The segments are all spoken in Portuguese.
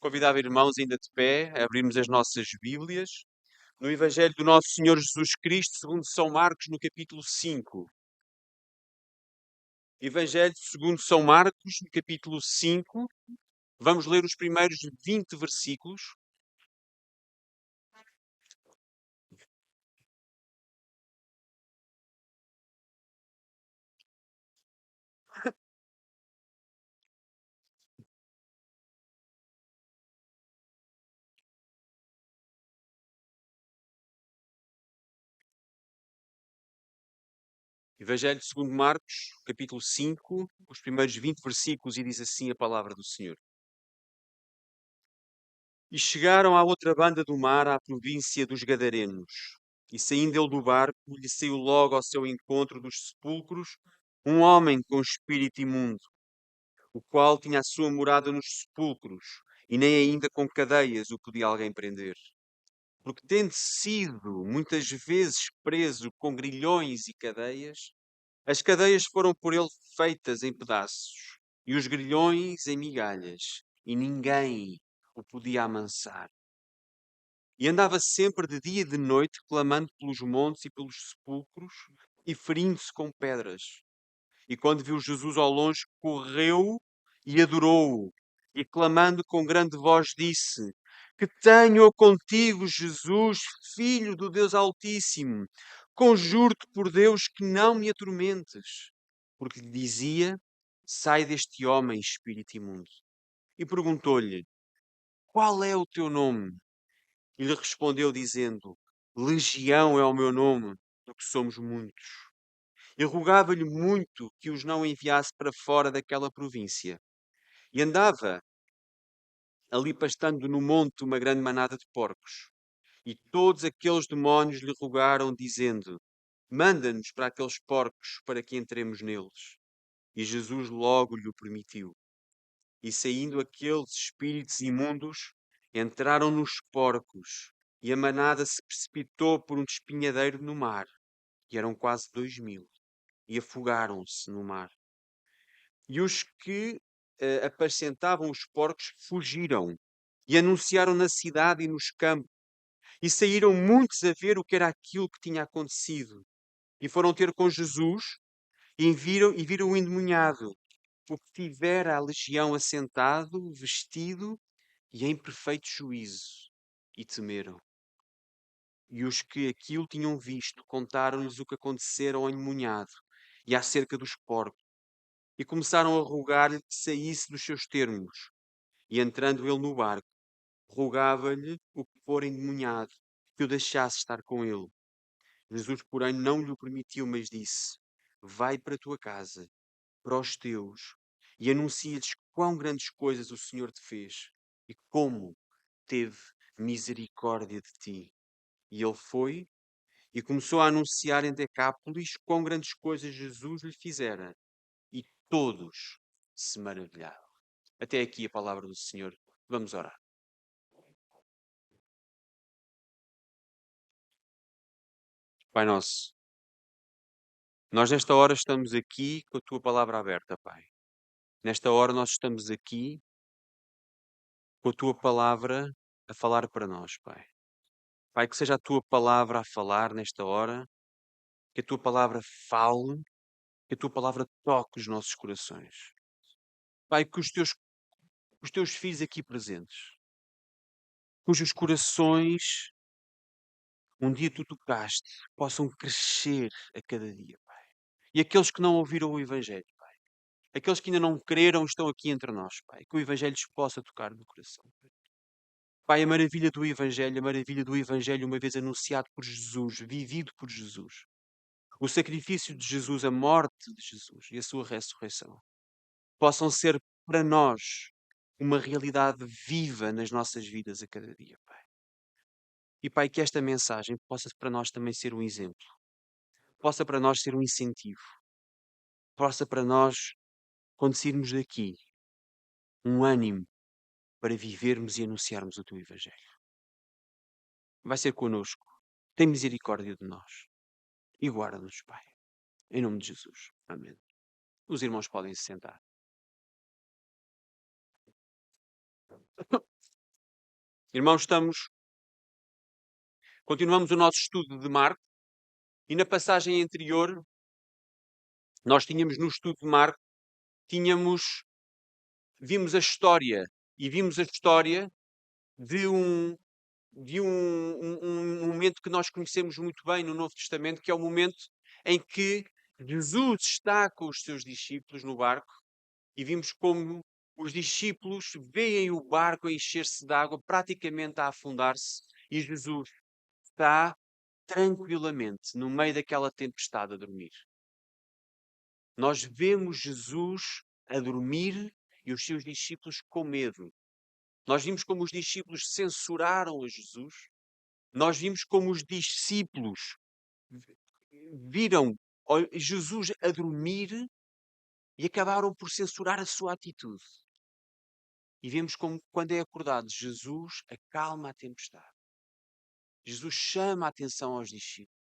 Convidava irmãos ainda de pé a abrirmos as nossas Bíblias no Evangelho do nosso Senhor Jesus Cristo, segundo São Marcos, no capítulo 5. Evangelho segundo São Marcos, no capítulo 5. Vamos ler os primeiros 20 versículos. Evangelho segundo Marcos, capítulo 5, os primeiros 20 versículos, e diz assim a palavra do Senhor. E chegaram à outra banda do mar, à província dos Gadarenos. E saindo ele do barco, lhe saiu logo ao seu encontro dos sepulcros um homem com espírito imundo, o qual tinha a sua morada nos sepulcros, e nem ainda com cadeias o podia alguém prender. Porque tendo sido muitas vezes preso com grilhões e cadeias, as cadeias foram por ele feitas em pedaços, e os grilhões em migalhas, e ninguém o podia amansar. E andava sempre de dia e de noite, clamando pelos montes e pelos sepulcros, e ferindo-se com pedras. E quando viu Jesus ao longe, correu e adorou-o. E clamando com grande voz, disse: Que tenho contigo, Jesus, Filho do Deus Altíssimo. Conjuro-te por Deus que não me atormentes. Porque lhe dizia: Sai deste homem, espírito imundo. E perguntou-lhe: Qual é o teu nome? E lhe respondeu, dizendo: Legião é o meu nome, porque somos muitos. E rogava-lhe muito que os não enviasse para fora daquela província. E andava ali pastando no monte uma grande manada de porcos. E todos aqueles demónios lhe rogaram, dizendo: Manda-nos para aqueles porcos, para que entremos neles. E Jesus logo lhe o permitiu. E saindo aqueles espíritos imundos, entraram nos porcos, e a manada se precipitou por um despenhadeiro no mar, e eram quase 2000, e afogaram-se no mar. E os que apacentavam os porcos fugiram, e anunciaram na cidade e nos campos, e saíram muitos a ver o que era aquilo que tinha acontecido. E foram ter com Jesus, e viram o endemoniado, porque tivera a legião assentado, vestido e em perfeito juízo, e temeram. E os que aquilo tinham visto contaram-lhes o que acontecera ao endemoniado e acerca dos porcos, e começaram a rogar-lhe que saísse dos seus termos. E entrando ele no barco, rogava-lhe o que for endemoniado, que o deixasse estar com ele. Jesus, porém, não lhe o permitiu, mas disse: Vai para a tua casa, para os teus, e anuncia-lhes quão grandes coisas o Senhor te fez e como teve misericórdia de ti. E ele foi e começou a anunciar em Decápolis quão grandes coisas Jesus lhe fizera, e todos se maravilharam. Até aqui a palavra do Senhor. Vamos orar. Pai nosso, nós nesta hora estamos aqui com a tua palavra aberta, Pai. Nesta hora nós estamos aqui com a tua palavra a falar para nós, Pai. Pai, que seja a tua palavra a falar nesta hora, que a tua palavra fale, que a tua palavra toque os nossos corações. Pai, que os teus filhos aqui presentes, cujos corações um dia tu tocaste, possam crescer a cada dia, Pai. E aqueles que não ouviram o Evangelho, Pai. Aqueles que ainda não creram estão aqui entre nós, Pai. Que o Evangelho lhes possa tocar no coração, Pai. Pai, a maravilha do Evangelho uma vez anunciado por Jesus, vivido por Jesus. O sacrifício de Jesus, a morte de Jesus e a sua ressurreição possam ser para nós uma realidade viva nas nossas vidas a cada dia, Pai. E, Pai, que esta mensagem possa para nós também ser um exemplo, possa para nós ser um incentivo, possa para nós, quando sairmos daqui, um ânimo para vivermos e anunciarmos o Teu Evangelho. Vai ser connosco. Tem misericórdia de nós e guarda-nos, Pai. Em nome de Jesus. Amém. Os irmãos podem se sentar. Irmãos, continuamos o nosso estudo de Marcos e na passagem anterior, nós tínhamos no estudo de Marcos, vimos a história e vimos a história de um momento que nós conhecemos muito bem no Novo Testamento, que é o momento em que Jesus está com os seus discípulos no barco e vimos como os discípulos veem o barco a encher-se de água, praticamente a afundar-se, e Jesus está tranquilamente no meio daquela tempestade a dormir. Nós vemos Jesus a dormir e os seus discípulos com medo. Nós vimos como os discípulos censuraram a Jesus. Nós vimos como os discípulos viram Jesus a dormir e acabaram por censurar a sua atitude. E vemos como, quando é acordado, Jesus acalma a tempestade. Jesus chama a atenção aos discípulos.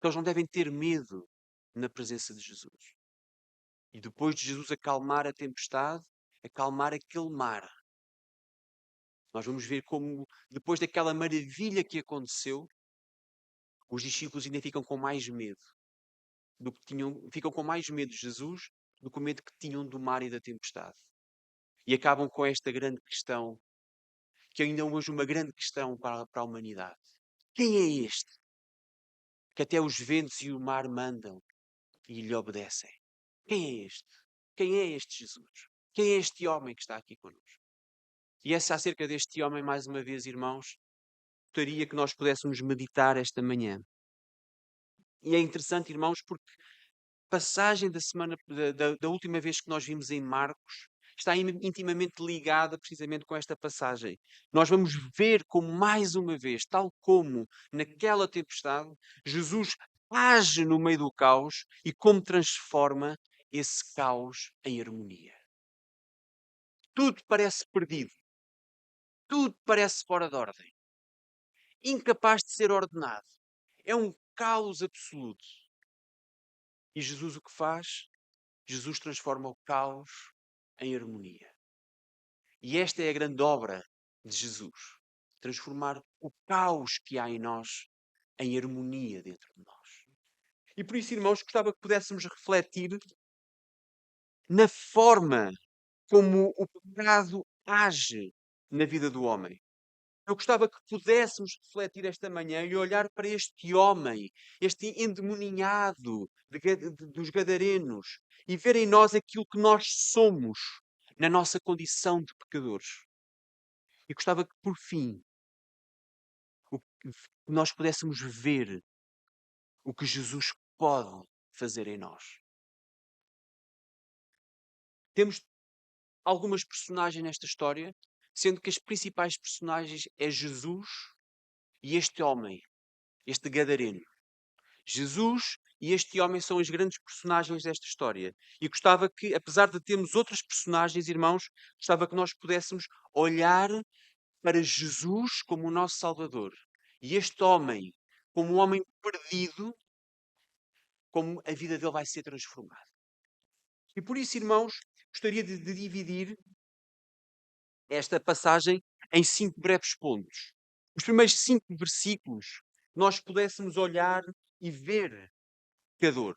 Eles não devem ter medo na presença de Jesus. E depois de Jesus acalmar a tempestade, acalmar aquele mar. Nós vamos ver como, depois daquela maravilha que aconteceu, os discípulos ainda ficam com mais medo ficam com mais medo de Jesus do que o medo que tinham do mar e da tempestade. E acabam com esta grande questão, que ainda hoje é uma grande questão para a humanidade. Quem é este que até os ventos e o mar mandam e lhe obedecem? Quem é este? Quem é este Jesus? Quem é este homem que está aqui connosco? E essa acerca deste homem, mais uma vez, irmãos, gostaria que nós pudéssemos meditar esta manhã. E é interessante, irmãos, porque a passagem da semana, da última vez que nós vimos em Marcos, está intimamente ligada precisamente com esta passagem. Nós vamos ver como, mais uma vez, tal como naquela tempestade, Jesus age no meio do caos e como transforma esse caos em harmonia. Tudo parece perdido. Tudo parece fora de ordem. Incapaz de ser ordenado. É um caos absoluto. E Jesus o que faz? Jesus transforma o caos em harmonia. E esta é a grande obra de Jesus. Transformar o caos que há em nós em harmonia dentro de nós. E por isso, irmãos, gostava que pudéssemos refletir na forma como o pecado age na vida do homem. Eu gostava que pudéssemos refletir esta manhã e olhar para este homem, este endemoninhado dos gadarenos, e ver em nós aquilo que nós somos na nossa condição de pecadores. E gostava que, por fim, nós pudéssemos ver o que Jesus pode fazer em nós. Temos algumas personagens nesta história, sendo que as principais personagens é Jesus e este homem, este gadareno. Jesus e este homem são os grandes personagens desta história. E gostava que, apesar de termos outras personagens, irmãos, gostava que nós pudéssemos olhar para Jesus como o nosso Salvador. E este homem, como um homem perdido, como a vida dele vai ser transformada. E por isso, irmãos, gostaria de dividir esta passagem em 5 breves pontos. Os primeiros 5 versículos, nós pudéssemos olhar e ver pecador.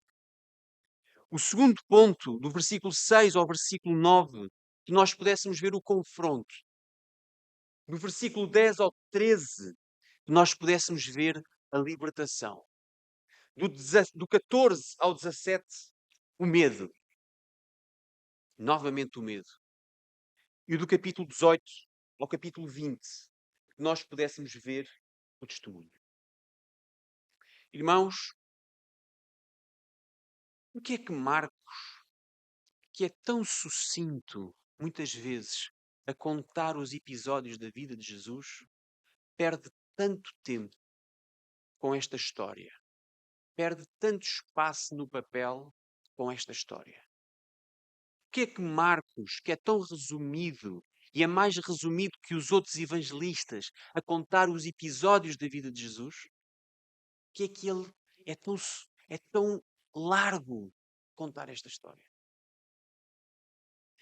O segundo ponto, do versículo 6 ao versículo 9, que nós pudéssemos ver o confronto. Do versículo 10 ao 13, que nós pudéssemos ver a libertação. Do 14 ao 17, o medo. Novamente o medo. E do capítulo 18 ao capítulo 20, que nós pudéssemos ver o testemunho. Irmãos, o que é que Marcos, que é tão sucinto, muitas vezes, a contar os episódios da vida de Jesus, perde tanto tempo com esta história? Perde tanto espaço no papel com esta história? O que é que Marcos, que é tão resumido e é mais resumido que os outros evangelistas a contar os episódios da vida de Jesus, que é que ele é tão largo contar esta história?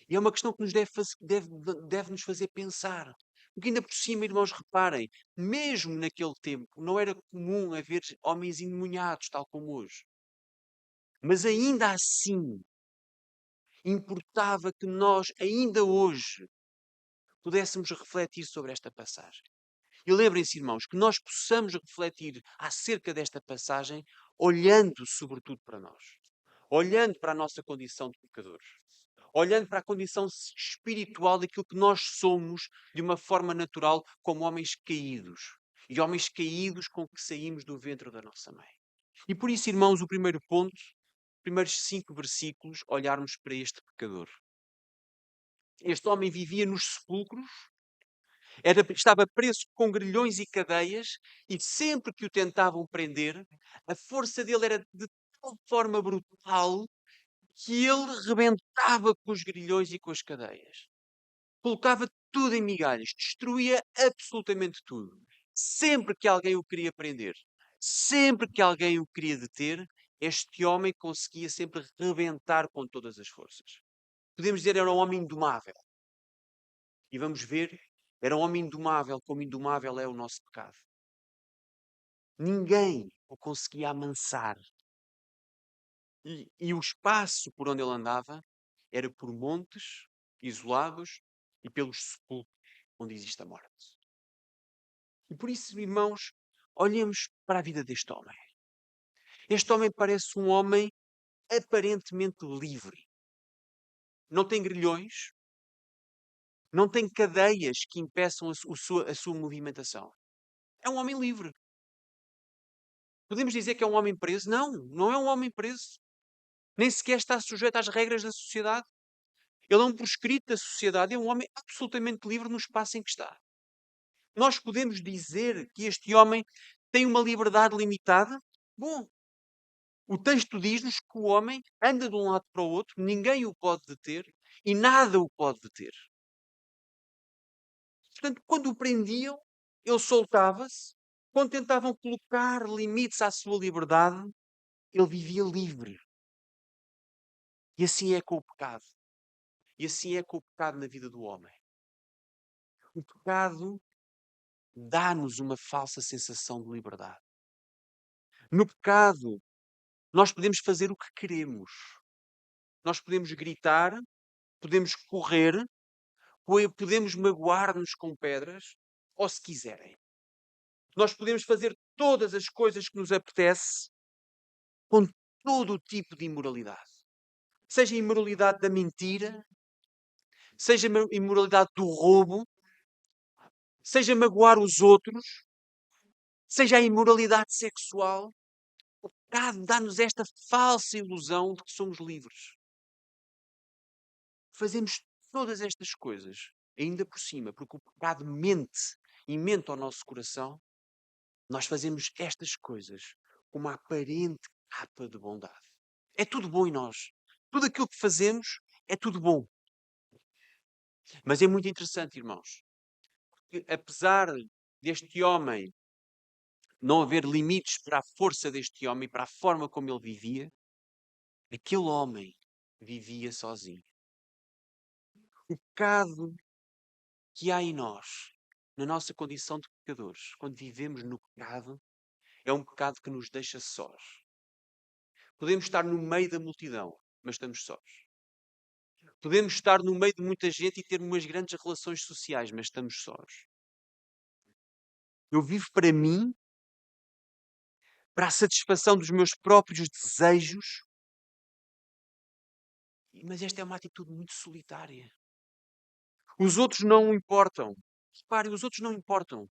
E é uma questão que nos deve nos fazer pensar. Porque ainda por cima, irmãos, reparem, mesmo naquele tempo, não era comum haver homens endemoniados, tal como hoje. Mas ainda assim, importava que nós, ainda hoje, pudéssemos refletir sobre esta passagem. E lembrem-se, irmãos, que nós possamos refletir acerca desta passagem, olhando sobretudo para nós, olhando para a nossa condição de pecadores, olhando para a condição espiritual daquilo que nós somos de uma forma natural, como homens caídos. E homens caídos com que saímos do ventre da nossa mãe. E por isso, irmãos, o primeiro ponto, os primeiros 5 versículos, olharmos para este pecador. Este homem vivia nos sepulcros, estava preso com grilhões e cadeias, e sempre que o tentavam prender, a força dele era de tal forma brutal que ele rebentava com os grilhões e com as cadeias. Colocava tudo em migalhas, destruía absolutamente tudo. Sempre que alguém o queria prender, sempre que alguém o queria deter, este homem conseguia sempre rebentar com todas as forças. Podemos dizer que era um homem indomável. E vamos ver, era um homem indomável, como indomável é o nosso pecado. Ninguém o conseguia amansar. E o espaço por onde ele andava era por montes isolados e pelos sepulcros onde existe a morte. E por isso, irmãos, olhemos para a vida deste homem. Este homem parece um homem aparentemente livre. Não tem grilhões, não tem cadeias que impeçam a sua movimentação. É um homem livre. Podemos dizer que é um homem preso? Não, não é um homem preso. Nem sequer está sujeito às regras da sociedade. Ele é um proscrito da sociedade, é um homem absolutamente livre no espaço em que está. Nós podemos dizer que este homem tem uma liberdade limitada? Bom, o texto diz-nos que o homem anda de um lado para o outro, ninguém o pode deter e nada o pode deter. Portanto, quando o prendiam, ele soltava-se. Quando tentavam colocar limites à sua liberdade, ele vivia livre. E assim é com o pecado. E assim é com o pecado na vida do homem. O pecado dá-nos uma falsa sensação de liberdade. No pecado, nós podemos fazer o que queremos. Nós podemos gritar, podemos correr, podemos magoar-nos com pedras, ou se quiserem. Nós podemos fazer todas as coisas que nos apetece com todo o tipo de imoralidade. Seja a imoralidade da mentira, seja a imoralidade do roubo, seja magoar os outros, seja a imoralidade sexual. O pecado dá-nos esta falsa ilusão de que somos livres. Fazemos todas estas coisas, ainda por cima, porque o pecado mente e mente ao nosso coração. Nós fazemos estas coisas com uma aparente capa de bondade. É tudo bom em nós. Tudo aquilo que fazemos é tudo bom. Mas é muito interessante, irmãos, que apesar deste homem não haver limites para a força deste homem, para a forma como ele vivia, aquele homem vivia sozinho. O pecado que há em nós, na nossa condição de pecadores, quando vivemos no pecado, é um pecado que nos deixa sós. Podemos estar no meio da multidão, mas estamos sós. Podemos estar no meio de muita gente e ter umas grandes relações sociais, mas estamos sós. Eu vivo para mim, para a satisfação dos meus próprios desejos, mas esta é uma atitude muito solitária. Os outros não importam. Reparem, os outros não importam.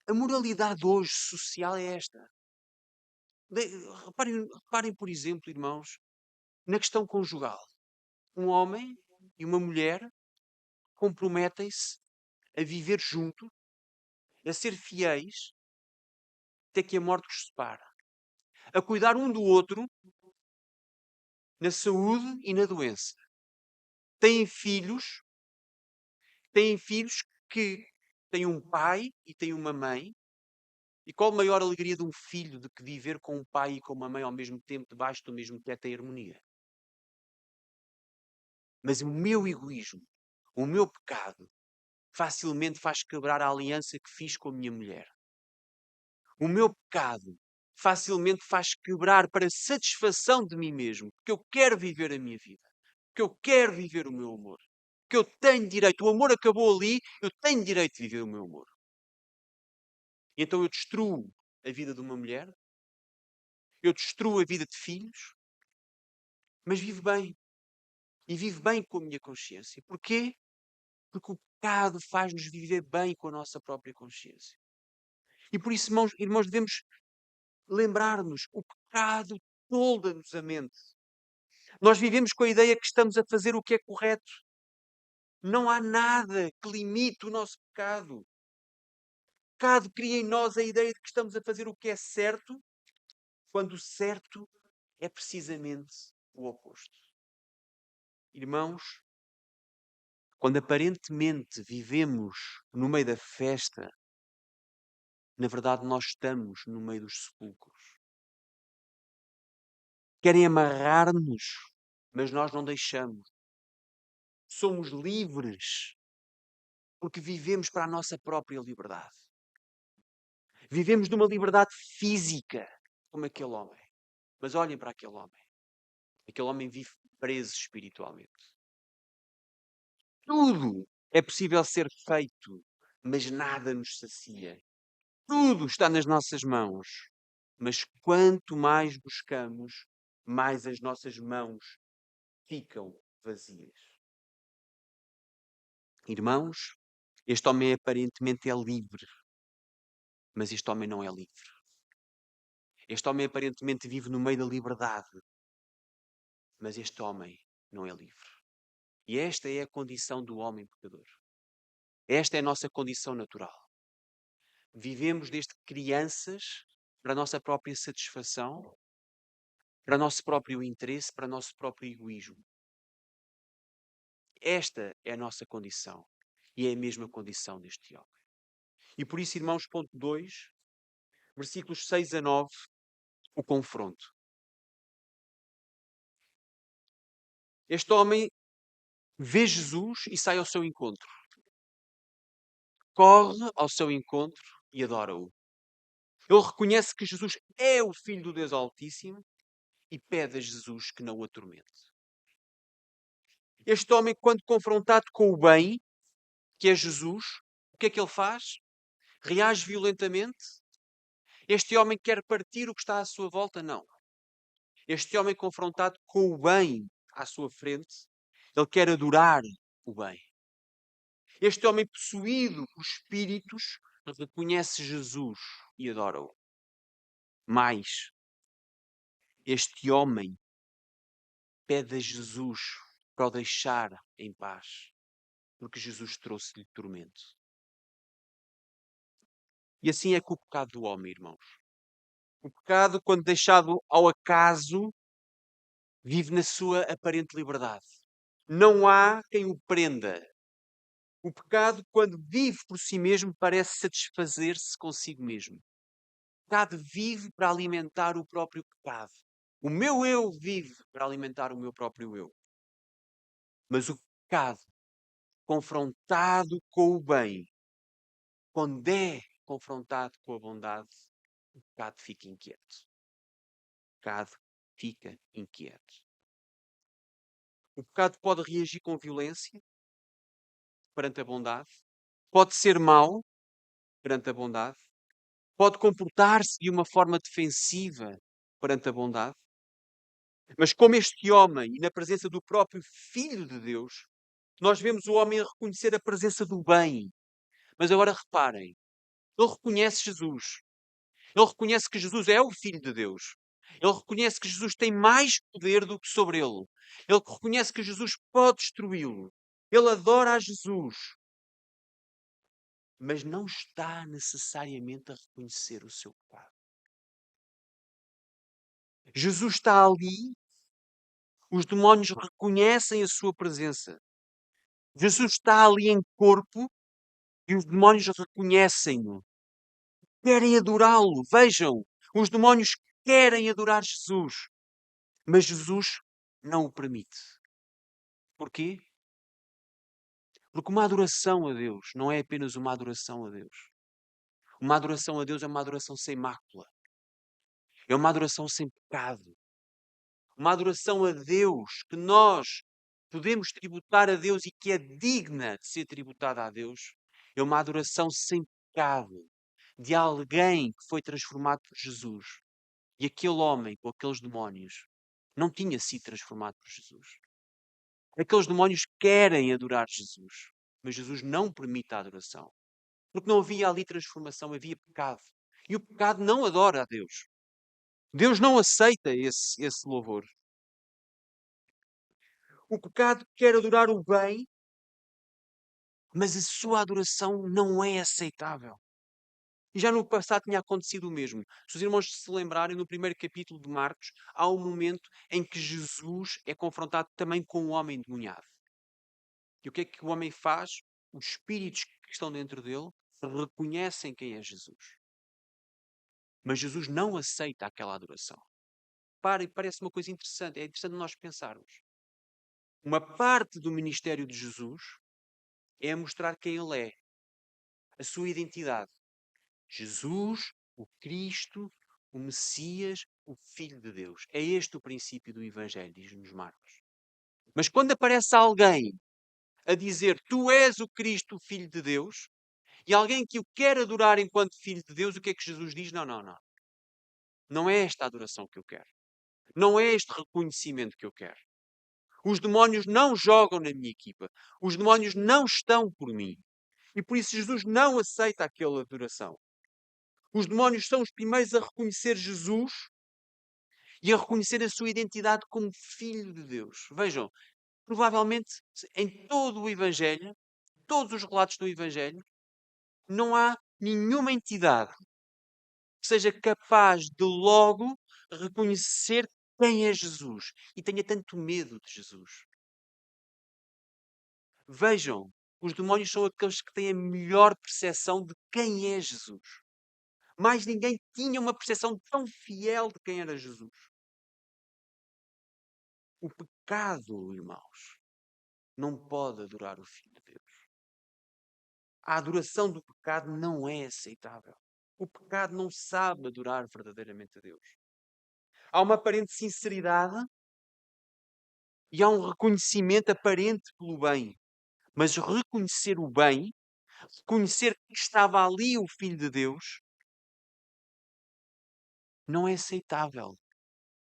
A moralidade hoje social é esta. Reparem, por exemplo, irmãos, na questão conjugal. Um homem e uma mulher comprometem-se a viver junto, a ser fiéis, até que a morte os separa. A cuidar um do outro na saúde e na doença. Têm filhos, têm filhos que têm um pai e têm uma mãe. E qual a maior alegria de um filho do que viver com um pai e com uma mãe ao mesmo tempo, debaixo do mesmo teto em harmonia? Mas o meu egoísmo, o meu pecado, facilmente faz quebrar a aliança que fiz com a minha mulher. O meu pecado facilmente faz quebrar para satisfação de mim mesmo, porque eu quero viver a minha vida, porque eu quero viver o meu amor, porque eu tenho direito. O amor acabou ali, eu tenho direito de viver o meu amor. E então eu destruo a vida de uma mulher, eu destruo a vida de filhos, mas vivo bem. E vivo bem com a minha consciência. Porquê? Porque o pecado faz-nos viver bem com a nossa própria consciência. E por isso, irmãos, devemos lembrar-nos, o pecado tolda-nos a mente. Nós vivemos com a ideia que estamos a fazer o que é correto. Não há nada que limite o nosso pecado. O pecado cria em nós a ideia de que estamos a fazer o que é certo, quando o certo é precisamente o oposto. Irmãos, quando aparentemente vivemos no meio da festa, na verdade nós estamos no meio dos sepulcros. Querem amarrar-nos, mas nós não deixamos. Somos livres porque vivemos para a nossa própria liberdade. Vivemos numa liberdade física, como aquele homem. Mas olhem para aquele homem. Aquele homem vive preso espiritualmente. Tudo é possível ser feito, mas nada nos sacia. Tudo está nas nossas mãos. Mas quanto mais buscamos, mais as nossas mãos ficam vazias. Irmãos, este homem aparentemente é livre, mas este homem não é livre. Este homem aparentemente vive no meio da liberdade, mas este homem não é livre. E esta é a condição do homem pecador. Esta é a nossa condição natural. Vivemos desde crianças para a nossa própria satisfação, para o nosso próprio interesse, para o nosso próprio egoísmo. Esta é a nossa condição. E é a mesma condição deste homem. E por isso, irmãos, ponto 2, versículos 6 a 9, o confronto. Este homem vê Jesus e sai ao seu encontro. Corre ao seu encontro e adora-o. Ele reconhece que Jesus é o Filho do Deus Altíssimo e pede a Jesus que não o atormente. Este homem, quando confrontado com o bem, que é Jesus, o que é que ele faz? Reage violentamente? Este homem quer partir o que está à sua volta? Não. Este homem confrontado com o bem à sua frente, ele quer adorar o bem. Este homem possuído por espíritos reconhece Jesus e adora-o. Mas este homem pede a Jesus para o deixar em paz, porque Jesus trouxe-lhe tormento. E assim é com o pecado do homem, irmãos. O pecado, quando deixado ao acaso, vive na sua aparente liberdade. Não há quem o prenda. O pecado, quando vive por si mesmo, parece satisfazer-se consigo mesmo. O pecado vive para alimentar o próprio pecado. O meu eu vive para alimentar o meu próprio eu. Mas o pecado, confrontado com o bem, quando é confrontado com a bondade, o pecado fica inquieto. O pecado fica inquieto. O pecado pode reagir com violência perante a bondade, pode ser mau perante a bondade, pode comportar-se de uma forma defensiva perante a bondade. Mas como este homem, e na presença do próprio Filho de Deus, nós vemos o homem a reconhecer a presença do bem. Mas agora reparem, ele reconhece Jesus. Ele reconhece que Jesus é o Filho de Deus. Ele reconhece que Jesus tem mais poder do que sobre ele. Ele reconhece que Jesus pode destruí-lo. Ele adora a Jesus. Mas não está necessariamente a reconhecer o seu pecado. Jesus está ali. Os demónios reconhecem a sua presença. Jesus está ali em corpo e os demónios reconhecem-no. Querem adorá-lo. Vejam, os demónios querem adorar Jesus. Mas Jesus não o permite. Porquê? Porque uma adoração a Deus não é apenas uma adoração a Deus. Uma adoração a Deus é uma adoração sem mácula. É uma adoração sem pecado. Uma adoração a Deus que nós podemos tributar a Deus e que é digna de ser tributada a Deus. É uma adoração sem pecado de alguém que foi transformado por Jesus. E aquele homem com aqueles demónios não tinha sido transformado por Jesus. Aqueles demónios querem adorar Jesus, mas Jesus não permite a adoração. Porque não havia ali transformação, havia pecado. E o pecado não adora a Deus. Deus não aceita esse louvor. O pecado quer adorar o bem, mas a sua adoração não é aceitável. E já no passado tinha acontecido o mesmo. Se os irmãos se lembrarem, no primeiro capítulo de Marcos, há um momento em que Jesus é confrontado também com um homem endemoniado. E o que é que o homem faz? Os espíritos que estão dentro dele reconhecem quem é Jesus. Mas Jesus não aceita aquela adoração. Para e parece uma coisa interessante. É interessante nós pensarmos. Uma parte do ministério de Jesus é mostrar quem ele é, a sua identidade. Jesus, o Cristo, o Messias, o Filho de Deus. É este o princípio do Evangelho, diz-nos Marcos. Mas quando aparece alguém a dizer tu és o Cristo, o Filho de Deus, e alguém que o quer adorar enquanto Filho de Deus, o que é que Jesus diz? Não, não, não. Não é esta adoração que eu quero. Não é este reconhecimento que eu quero. Os demónios não jogam na minha equipa. Os demónios não estão por mim. E por isso Jesus não aceita aquela adoração. Os demónios são os primeiros a reconhecer Jesus e a reconhecer a sua identidade como Filho de Deus. Vejam, provavelmente em todo o Evangelho, todos os relatos do Evangelho, não há nenhuma entidade que seja capaz de logo reconhecer quem é Jesus e tenha tanto medo de Jesus. Vejam, os demónios são aqueles que têm a melhor percepção de quem é Jesus. Mais ninguém tinha uma percepção tão fiel de quem era Jesus. O pecado, irmãos, não pode adorar o Filho de Deus. A adoração do pecado não é aceitável. O pecado não sabe adorar verdadeiramente a Deus. Há uma aparente sinceridade e há um reconhecimento aparente pelo bem. Mas reconhecer o bem, reconhecer que estava ali o Filho de Deus, não é aceitável.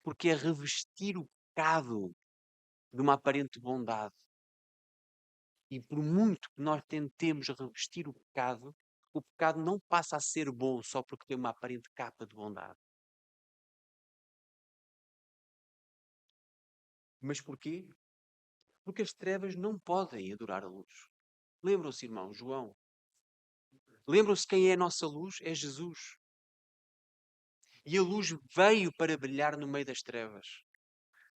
Porque é revestir o pecado de uma aparente bondade. E por muito que nós tentemos revestir o pecado não passa a ser bom só porque tem uma aparente capa de bondade. Mas porquê? Porque as trevas não podem adorar a luz. Lembram-se, irmão, João? Lembram-se quem é a nossa luz? É Jesus. E a luz veio para brilhar no meio das trevas.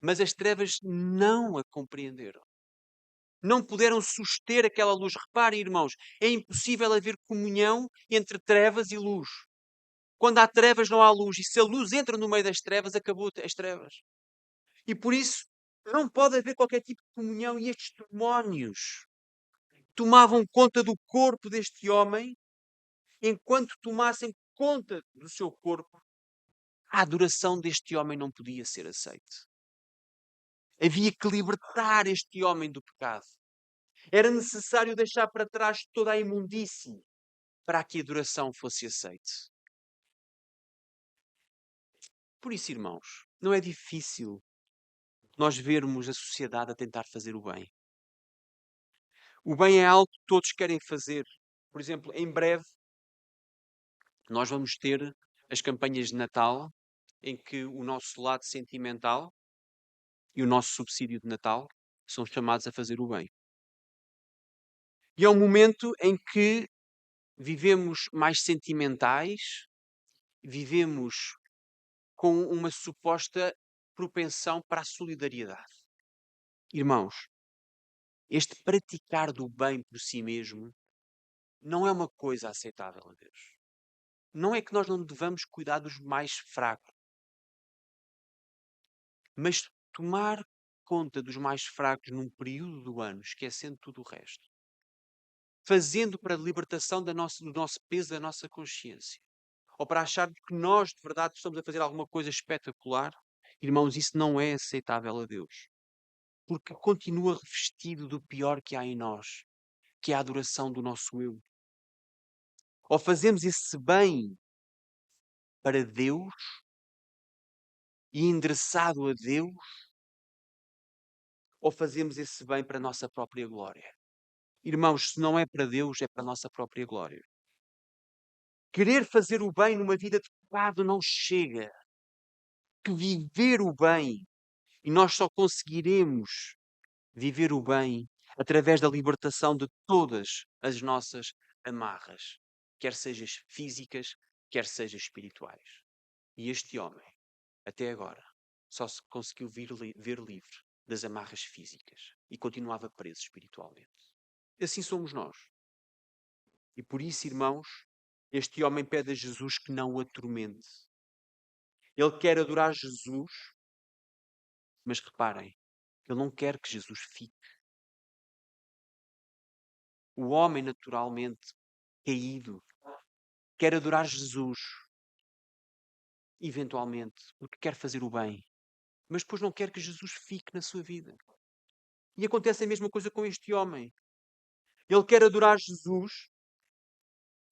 Mas as trevas não a compreenderam. Não puderam suster aquela luz. Reparem, irmãos, é impossível haver comunhão entre trevas e luz. Quando há trevas, não há luz. E se a luz entra no meio das trevas, acabou as trevas. E por isso, não pode haver qualquer tipo de comunhão. E estes demónios tomavam conta do corpo deste homem, enquanto tomassem conta do seu corpo, a adoração deste homem não podia ser aceita. Havia que libertar este homem do pecado. Era necessário deixar para trás toda a imundície para que a adoração fosse aceita. Por isso, irmãos, não é difícil nós vermos a sociedade a tentar fazer o bem. O bem é algo que todos querem fazer. Por exemplo, em breve, nós vamos ter as campanhas de Natal, em que o nosso lado sentimental e o nosso subsídio de Natal são chamados a fazer o bem. E é um momento em que vivemos mais sentimentais, vivemos com uma suposta propensão para a solidariedade. Irmãos, este praticar do bem por si mesmo não é uma coisa aceitável a Deus. Não é que nós não devamos cuidar dos mais fracos, mas tomar conta dos mais fracos num período do ano, esquecendo tudo o resto. fazendo para a libertação do nosso peso, da nossa consciência, ou para achar que nós, de verdade, estamos a fazer alguma coisa espetacular, irmãos, isso não é aceitável a Deus. Porque continua revestido do pior que há em nós, que é a adoração do nosso eu. Ou fazemos esse bem para Deus e endereçado a Deus, ou fazemos esse bem para a nossa própria glória. Irmãos, se não é para Deus, é para a nossa própria glória. Querer fazer o bem numa vida de pecado não chega. Que viver o bem, e nós só conseguiremos viver o bem através da libertação de todas as nossas amarras, quer sejam físicas, quer sejam espirituais. E este homem, até agora, só se conseguiu ver livre das amarras físicas e continuava preso espiritualmente. Assim somos nós. E por isso, irmãos, este homem pede a Jesus que não o atormente. Ele quer adorar Jesus, mas reparem, ele não quer que Jesus fique. O homem naturalmente caído quer adorar Jesus, eventualmente, porque quer fazer o bem, mas depois não quer que Jesus fique na sua vida. E acontece a mesma coisa com este homem. Ele quer adorar Jesus,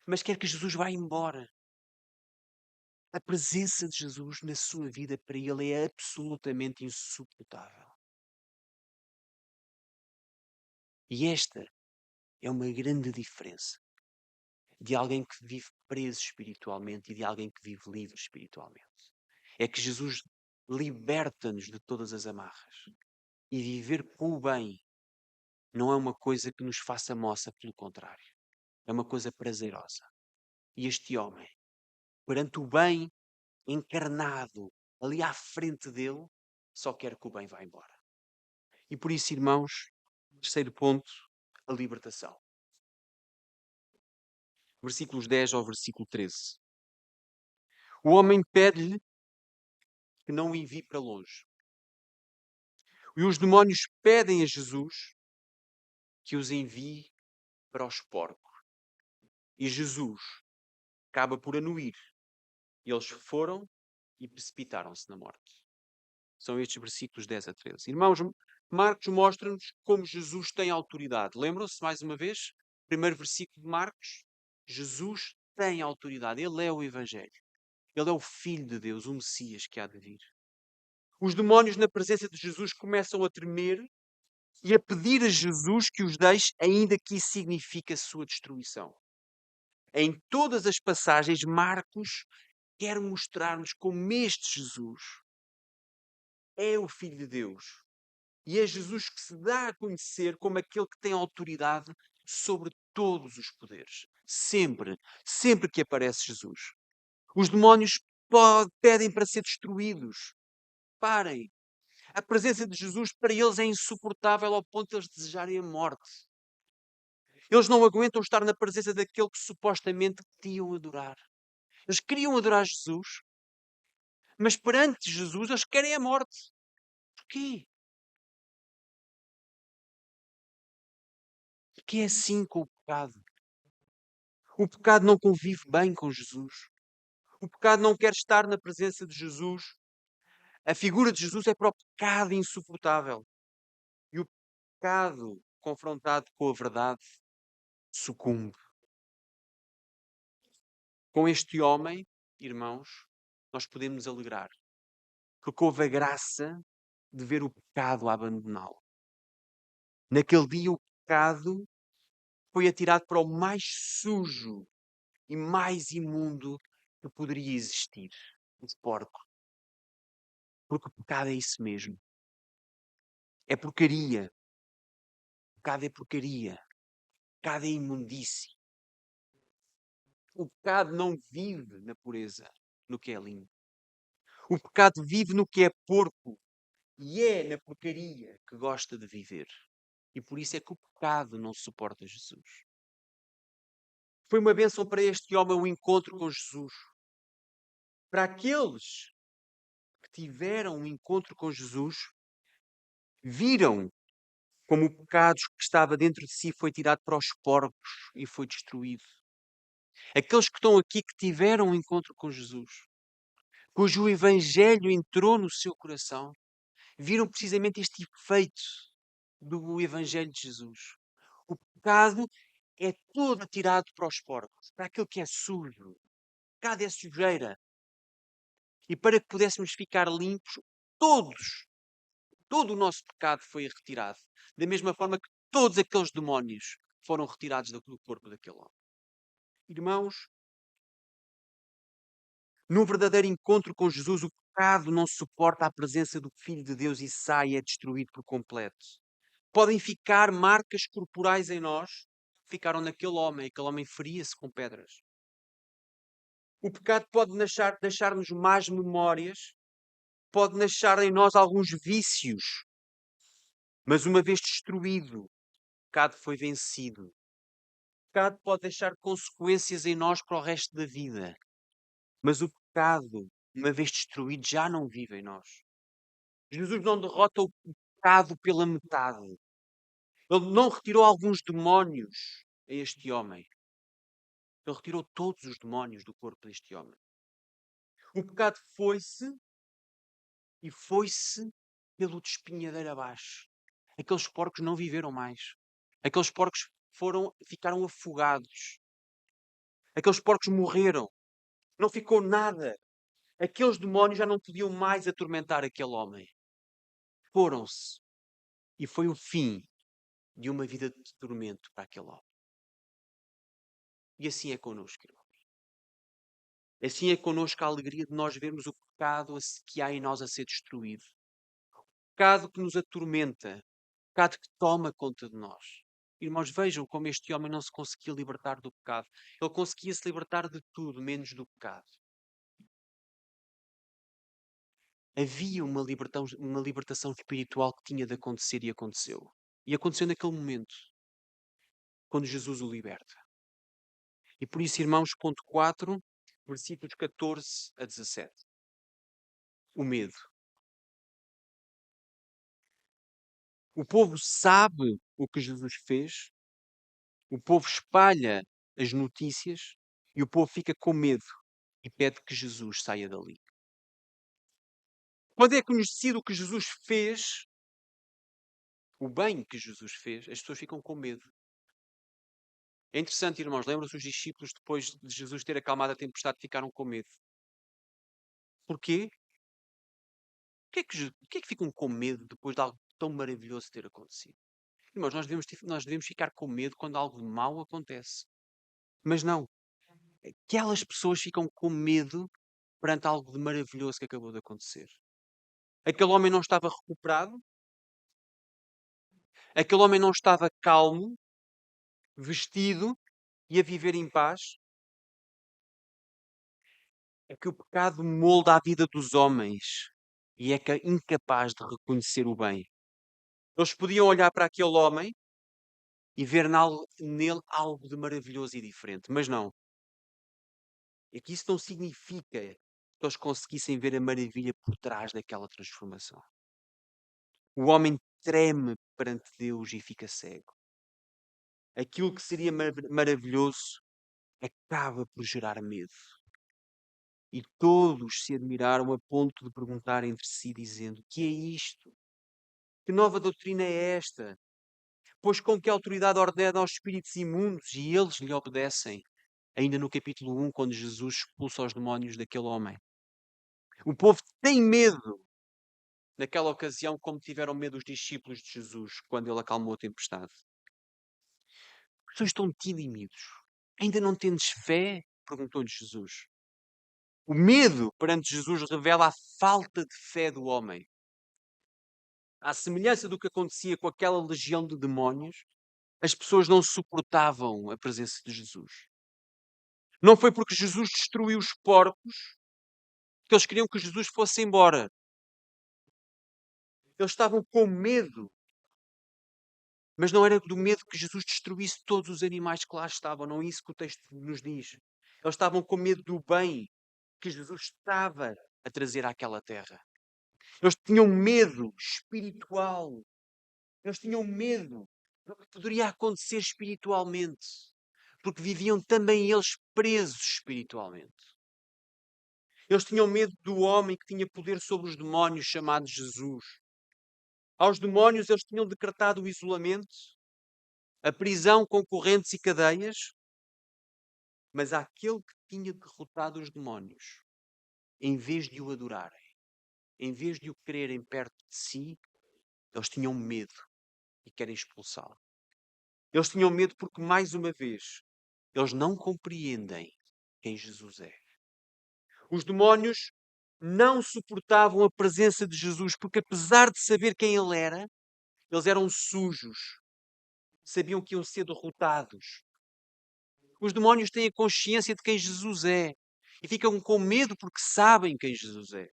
mas quer que Jesus vá embora. A presença de Jesus na sua vida para ele é absolutamente insuportável. E esta é uma grande diferença de alguém que vive preso espiritualmente e de alguém que vive livre espiritualmente. É que Jesus liberta-nos de todas as amarras. E viver com o bem não é uma coisa que nos faça moça, pelo contrário. É uma coisa prazerosa. E este homem, perante o bem encarnado ali à frente dele, só quer que o bem vá embora. E por isso, irmãos, terceiro ponto, a libertação. Versículos 10 ao versículo 13. O homem pede-lhe que não o envie para longe. E os demónios pedem a Jesus que os envie para os porcos. E Jesus acaba por anuir. E eles foram e precipitaram-se na morte. São estes versículos 10 a 13. Irmãos, Marcos mostra-nos como Jesus tem autoridade. Lembram-se, mais uma vez? Primeiro versículo de Marcos. Jesus tem autoridade. Ele é o Evangelho. Ele é o Filho de Deus, o Messias que há de vir. Os demónios, na presença de Jesus, começam a tremer e a pedir a Jesus que os deixe, ainda que isso signifique a sua destruição. Em todas as passagens, Marcos quer mostrar-nos como este Jesus é o Filho de Deus. E é Jesus que se dá a conhecer como aquele que tem autoridade sobre todos os poderes. Sempre, sempre que aparece Jesus. Os demónios pedem para ser destruídos. Parem. A presença de Jesus para eles é insuportável ao ponto de eles desejarem a morte. Eles não aguentam estar na presença daquele que supostamente queriam adorar. Eles queriam adorar Jesus, mas perante Jesus eles querem a morte. Porquê? Porque é assim com o pecado. O pecado não convive bem com Jesus. O pecado não quer estar na presença de Jesus. A figura de Jesus é para o pecado insuportável. E o pecado, confrontado com a verdade, sucumbe. Com este homem, irmãos, nós podemos nos alegrar. Porque houve a graça de ver o pecado a abandoná-lo. Naquele dia, o pecado foi atirado para o mais sujo e mais imundo que poderia existir. Os porcos. Porque o pecado é isso mesmo. É porcaria. O pecado é porcaria. O pecado é imundície. O pecado não vive na pureza, no que é limpo. O pecado vive no que é porco e é na porcaria que gosta de viver. E por isso é que o pecado não suporta Jesus. Foi uma bênção para este homem o encontro com Jesus. Para aqueles que tiveram um encontro com Jesus, viram como o pecado que estava dentro de si foi tirado para os porcos e foi destruído. Aqueles que estão aqui que tiveram um encontro com Jesus, cujo evangelho entrou no seu coração, viram precisamente este efeito do evangelho de Jesus. O pecado é todo atirado para os porcos, para aquilo que é sujo. O pecado é sujeira. E para que pudéssemos ficar limpos, todos, todo o nosso pecado foi retirado. Da mesma forma que todos aqueles demónios foram retirados do corpo daquele homem. Irmãos, num verdadeiro encontro com Jesus, o pecado não suporta a presença do Filho de Deus e sai e é destruído por completo. Podem ficar marcas corporais em nós, ficaram naquele homem, aquele homem feria-se com pedras. O pecado pode deixar-nos más memórias, pode deixar em nós alguns vícios, mas uma vez destruído, o pecado foi vencido. O pecado pode deixar consequências em nós para o resto da vida, mas o pecado, uma vez destruído, já não vive em nós. Jesus não derrota o pecado pela metade. Ele não retirou alguns demónios a este homem. Ele retirou todos os demónios do corpo deste homem. O pecado foi-se e foi-se pelo despenhadeiro abaixo. Aqueles porcos não viveram mais. Aqueles porcos ficaram afogados. Aqueles porcos morreram. Não ficou nada. Aqueles demónios já não podiam mais atormentar aquele homem. Foram-se. E foi o fim de uma vida de tormento para aquele homem. E assim é connosco, irmão. Assim é connosco a alegria de nós vermos o pecado que há em nós a ser destruído. O pecado que nos atormenta. O pecado que toma conta de nós. Irmãos, vejam como este homem não se conseguia libertar do pecado. Ele conseguia se libertar de tudo, menos do pecado. Havia uma libertação espiritual que tinha de acontecer e aconteceu. E aconteceu naquele momento, quando Jesus o liberta. E por isso, irmãos, ponto 4, versículos 14 a 17. O medo. O povo sabe o que Jesus fez, o povo espalha as notícias e o povo fica com medo e pede que Jesus saia dali. Quando é conhecido o que Jesus fez, o bem que Jesus fez, as pessoas ficam com medo. É interessante, irmãos, lembram-se os discípulos, depois de Jesus ter acalmado a tempestade, ficaram com medo. Porquê? Porquê é que ficam com medo depois de algo tão maravilhoso ter acontecido? Irmãos, nós devemos ficar com medo quando algo de mau acontece. Mas não. Aquelas pessoas ficam com medo perante algo de maravilhoso que acabou de acontecer. Aquele homem não estava recuperado, aquele homem não estava calmo, vestido e a viver em paz. É que o pecado molda a vida dos homens e é incapaz de reconhecer o bem. Eles podiam olhar para aquele homem e ver nele algo de maravilhoso e diferente, mas não. É que isso não significa que eles conseguissem ver a maravilha por trás daquela transformação. O homem treme perante Deus e fica cego. Aquilo que seria maravilhoso acaba por gerar medo. E todos se admiraram a ponto de perguntar entre si, dizendo: que é isto? Que nova doutrina é esta? Pois com que autoridade ordena aos espíritos imundos e eles lhe obedecem? Ainda no capítulo 1, quando Jesus expulsa os demónios daquele homem. O povo tem medo naquela ocasião, como tiveram medo os discípulos de Jesus quando ele acalmou a tempestade. As pessoas estão tímidos. Ainda não tendes fé? Perguntou-lhe Jesus. O medo perante Jesus revela a falta de fé do homem. À semelhança do que acontecia com aquela legião de demónios, as pessoas não suportavam a presença de Jesus. Não foi porque Jesus destruiu os porcos que eles queriam que Jesus fosse embora. Eles estavam com medo. Mas não era do medo que Jesus destruísse todos os animais que lá estavam. Não é isso que o texto nos diz. Eles estavam com medo do bem que Jesus estava a trazer àquela terra. Eles tinham medo espiritual. Eles tinham medo do que poderia acontecer espiritualmente. Porque viviam também eles presos espiritualmente. Eles tinham medo do homem que tinha poder sobre os demónios, chamado Jesus. Aos demónios eles tinham decretado o isolamento, a prisão com correntes e cadeias, mas àquele que tinha derrotado os demónios, em vez de o adorarem, em vez de o quererem perto de si, eles tinham medo e querem expulsá-lo. Eles tinham medo porque, mais uma vez, eles não compreendem quem Jesus é. Os demónios não suportavam a presença de Jesus porque, apesar de saber quem ele era, eles eram sujos. Sabiam que iam ser derrotados. Os demónios têm a consciência de quem Jesus é e ficam com medo porque sabem quem Jesus é.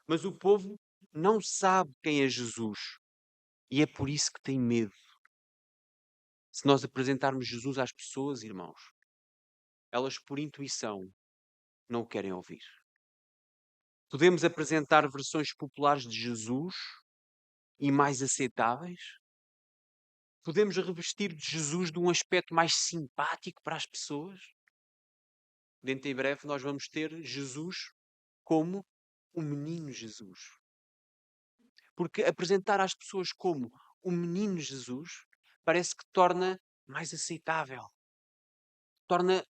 Mas o povo não sabe quem é Jesus e é por isso que tem medo. Se nós apresentarmos Jesus às pessoas, irmãos, elas por intuição não o querem ouvir. Podemos apresentar versões populares de Jesus e mais aceitáveis. Podemos revestir de Jesus de um aspecto mais simpático para as pessoas. Dentro em breve nós vamos ter Jesus como o menino Jesus. Porque apresentar às pessoas como o menino Jesus parece que torna mais aceitável. Torna,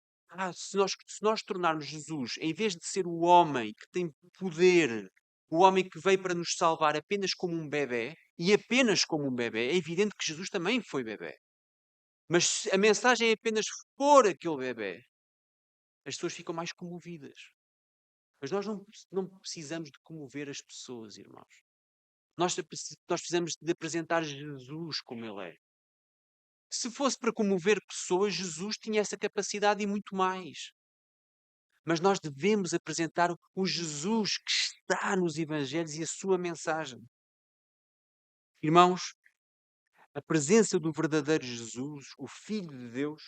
se nós tornarmos Jesus, em vez de ser o homem que tem poder, o homem que veio para nos salvar apenas como um bebé, e apenas como um bebé, é evidente que Jesus também foi bebé. Mas se a mensagem é apenas for aquele bebé, as pessoas ficam mais comovidas. Mas nós não precisamos de comover as pessoas, irmãos. Nós precisamos de apresentar Jesus como Ele é. Se fosse para comover pessoas, Jesus tinha essa capacidade e muito mais. Mas nós devemos apresentar o Jesus que está nos Evangelhos e a sua mensagem. Irmãos, a presença do verdadeiro Jesus, o Filho de Deus,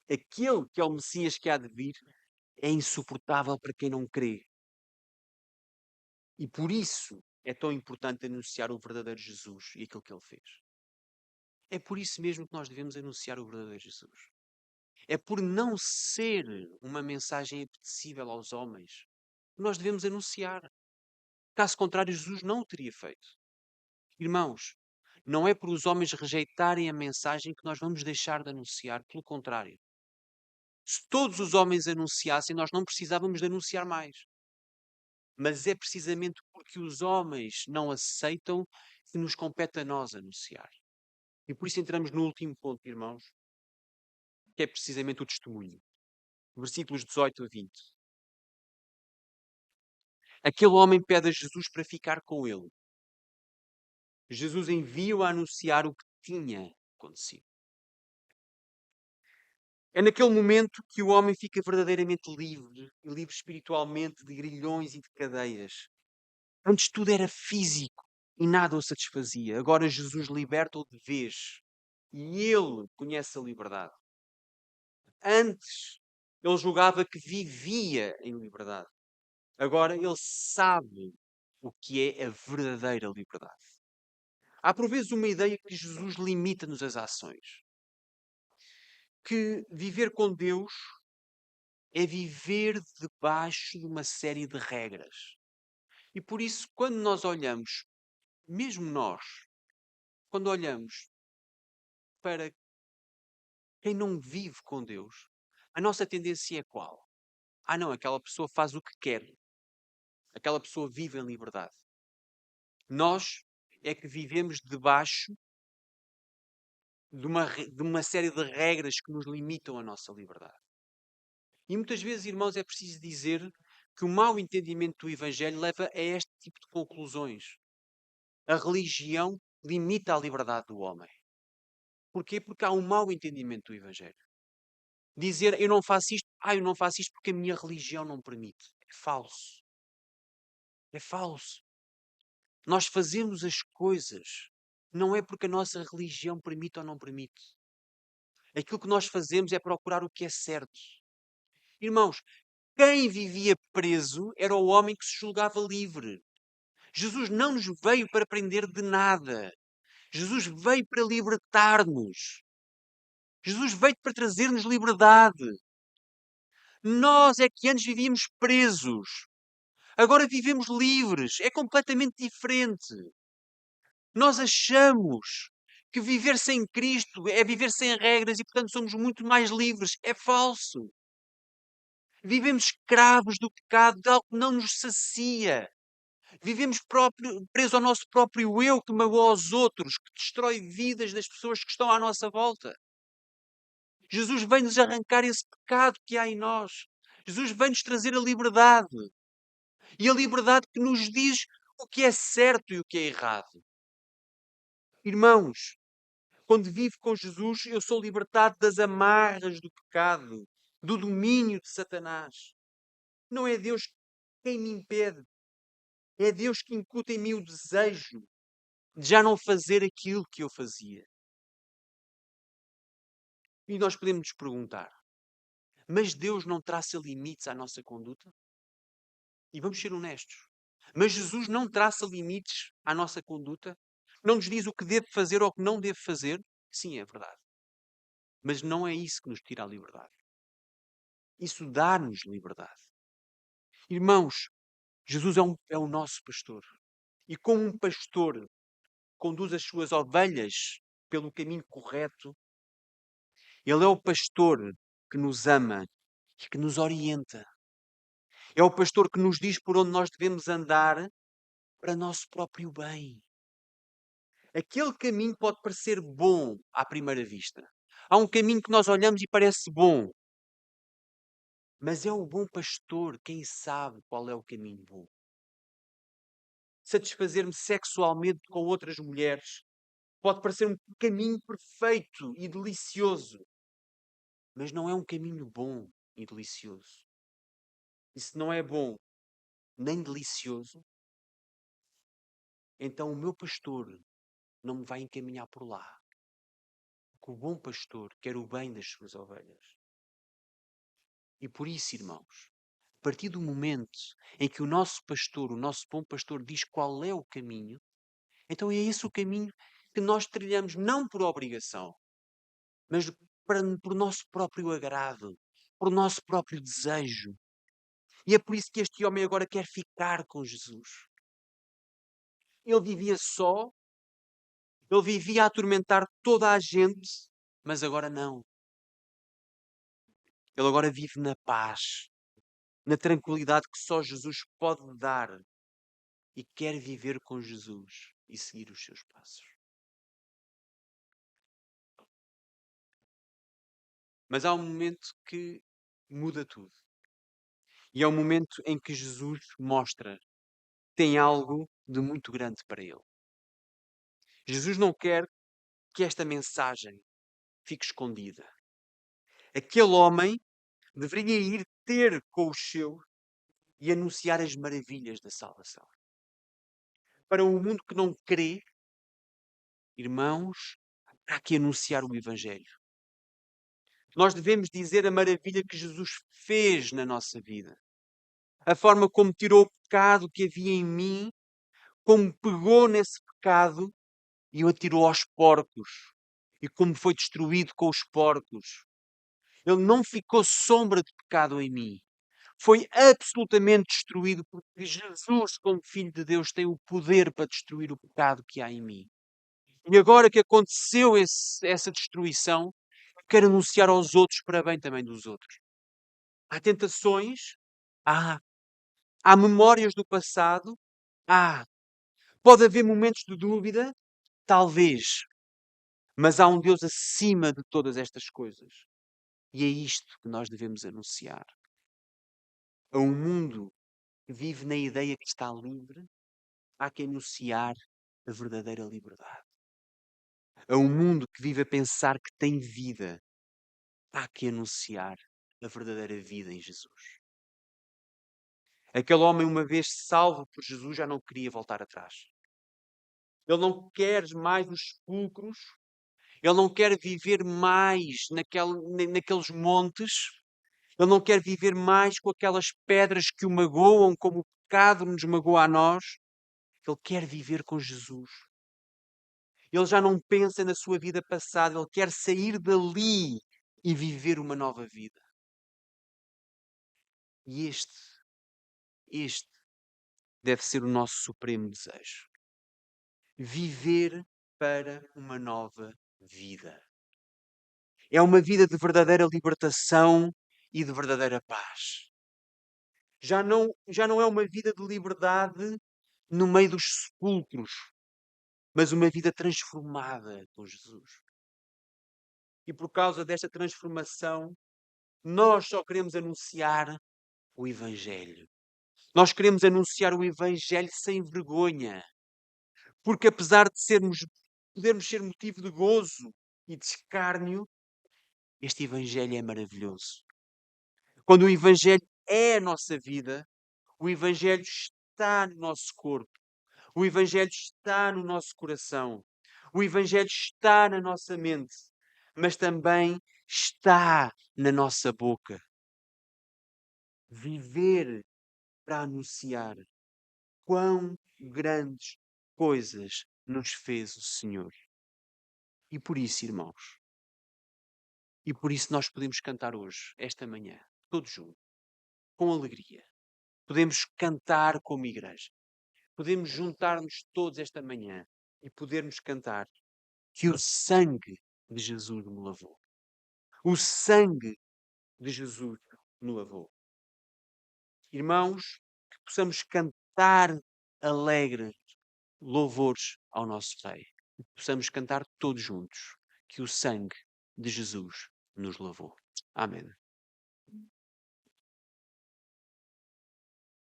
aquele que é o Messias que há de vir, é insuportável para quem não crê. E por isso é tão importante anunciar o verdadeiro Jesus e aquilo que ele fez. É por isso mesmo que nós devemos anunciar o verdadeiro Jesus. É por não ser uma mensagem apetecível aos homens que nós devemos anunciar. Caso contrário, Jesus não o teria feito. Irmãos, não é por os homens rejeitarem a mensagem que nós vamos deixar de anunciar. Pelo contrário. Se todos os homens anunciassem, nós não precisávamos de anunciar mais. Mas é precisamente porque os homens não aceitam que nos compete a nós anunciar. E por isso entramos no último ponto, irmãos, que é precisamente o testemunho. Versículos 18 a 20. Aquele homem pede a Jesus para ficar com ele. Jesus envia-o a anunciar o que tinha acontecido. É naquele momento que o homem fica verdadeiramente livre, e livre espiritualmente de grilhões e de cadeias. Antes tudo era físico e nada o satisfazia. Agora Jesus liberta-o de vez. E ele conhece a liberdade. Antes ele julgava que vivia em liberdade. Agora ele sabe o que é a verdadeira liberdade. Há por vezes uma ideia que Jesus limita-nos as ações. Que viver com Deus é viver debaixo de uma série de regras. E por isso, quando nós olhamos, mesmo nós, quando olhamos para quem não vive com Deus, a nossa tendência é qual? Ah, não, aquela pessoa faz o que quer. Aquela pessoa vive em liberdade. Nós é que vivemos debaixo de uma série de regras que nos limitam a nossa liberdade. E muitas vezes, irmãos, é preciso dizer que o mau entendimento do Evangelho leva a este tipo de conclusões. A religião limita a liberdade do homem. Porquê? Porque há um mau entendimento do Evangelho. Dizer eu não faço isto porque a minha religião não permite. É falso. É falso. Nós fazemos as coisas não é porque a nossa religião permite ou não permite. Aquilo que nós fazemos é procurar o que é certo. Irmãos, quem vivia preso era o homem que se julgava livre. Jesus não nos veio para prender de nada. Jesus veio para libertar-nos. Jesus veio para trazer-nos liberdade. Nós é que antes vivíamos presos. Agora vivemos livres. É completamente diferente. Nós achamos que viver sem Cristo é viver sem regras e, portanto, somos muito mais livres. É falso. Vivemos escravos do pecado, de algo que não nos sacia. Vivemos presos ao nosso próprio eu, que magoa os outros, que destrói vidas das pessoas que estão à nossa volta. Jesus vem-nos arrancar esse pecado que há em nós. Jesus vem-nos trazer a liberdade. E a liberdade que nos diz o que é certo e o que é errado. Irmãos, quando vivo com Jesus, eu sou libertado das amarras do pecado, do domínio de Satanás. Não é Deus quem me impede. É Deus que incuta em mim o desejo de já não fazer aquilo que eu fazia. E nós podemos nos perguntar, mas Deus não traça limites à nossa conduta? E vamos ser honestos. Mas Jesus não traça limites à nossa conduta? Não nos diz o que deve fazer ou o que não deve fazer? Sim, é verdade. Mas não é isso que nos tira a liberdade. Isso dá-nos liberdade. Irmãos, Jesus é o nosso pastor. E como um pastor conduz as suas ovelhas pelo caminho correto, ele é o pastor que nos ama e que nos orienta. É o pastor que nos diz por onde nós devemos andar para nosso próprio bem. Aquele caminho pode parecer bom à primeira vista. Há um caminho que nós olhamos e parece bom. Mas é o bom pastor quem sabe qual é o caminho bom. Satisfazer-me sexualmente com outras mulheres pode parecer um caminho perfeito e delicioso. Mas não é um caminho bom e delicioso. E se não é bom nem delicioso, então o meu pastor não me vai encaminhar por lá. Porque o bom pastor quer o bem das suas ovelhas. E por isso, irmãos, a partir do momento em que o nosso pastor, o nosso bom pastor, diz qual é o caminho, então é esse o caminho que nós trilhamos não por obrigação, mas por nosso próprio agrado, por nosso próprio desejo. E é por isso que este homem agora quer ficar com Jesus. Ele vivia só, ele vivia a atormentar toda a gente, mas agora não. Ele agora vive na paz, na tranquilidade que só Jesus pode dar e quer viver com Jesus e seguir os seus passos. Mas há um momento que muda tudo. E é o momento em que Jesus mostra que tem algo de muito grande para ele. Jesus não quer que esta mensagem fique escondida. Aquele homem deveria ir ter com os seus e anunciar as maravilhas da salvação. Para um mundo que não crê, irmãos, há que anunciar o Evangelho. Nós devemos dizer a maravilha que Jesus fez na nossa vida. A forma como tirou o pecado que havia em mim, como pegou nesse pecado e o atirou aos porcos. E como foi destruído com os porcos. Ele não ficou sombra de pecado em mim. Foi absolutamente destruído porque Jesus, como Filho de Deus, tem o poder para destruir o pecado que há em mim. E agora que aconteceu essa destruição, quero anunciar aos outros para bem também dos outros. Há tentações, há, há memórias do passado, há. Pode haver momentos de dúvida, talvez. Mas há um Deus acima de todas estas coisas. E é isto que nós devemos anunciar. A um mundo que vive na ideia que está livre, há que anunciar a verdadeira liberdade. A um mundo que vive a pensar que tem vida, há que anunciar a verdadeira vida em Jesus. Aquele homem, uma vez salvo por Jesus, já não queria voltar atrás. Ele não quer mais os sepulcros, ele não quer viver mais naqueles montes, ele não quer viver mais com aquelas pedras que o magoam, como o pecado nos magoa a nós. Ele quer viver com Jesus. Ele já não pensa na sua vida passada, ele quer sair dali e viver uma nova vida. E este deve ser o nosso supremo desejo. Viver para uma nova vida. É uma vida de verdadeira libertação e de verdadeira paz. Já não é uma vida de liberdade no meio dos sepulcros, mas uma vida transformada com Jesus. E por causa desta transformação, nós só queremos anunciar o Evangelho. Nós queremos anunciar o Evangelho sem vergonha. Porque apesar de podermos ser motivo de gozo e de escárnio, este Evangelho é maravilhoso. Quando o Evangelho é a nossa vida, o Evangelho está no nosso corpo, o Evangelho está no nosso coração, o Evangelho está na nossa mente, mas também está na nossa boca. Viver para anunciar quão grandes coisas nos fez o Senhor. E por isso, irmãos, e por isso nós podemos cantar hoje, esta manhã, todos juntos, com alegria. Podemos cantar como igreja. Podemos juntar-nos todos esta manhã e podermos cantar que o sangue de Jesus me lavou. O sangue de Jesus me lavou. Irmãos, que possamos cantar alegres louvores ao nosso Rei. Que possamos cantar todos juntos que o sangue de Jesus nos lavou. Amém.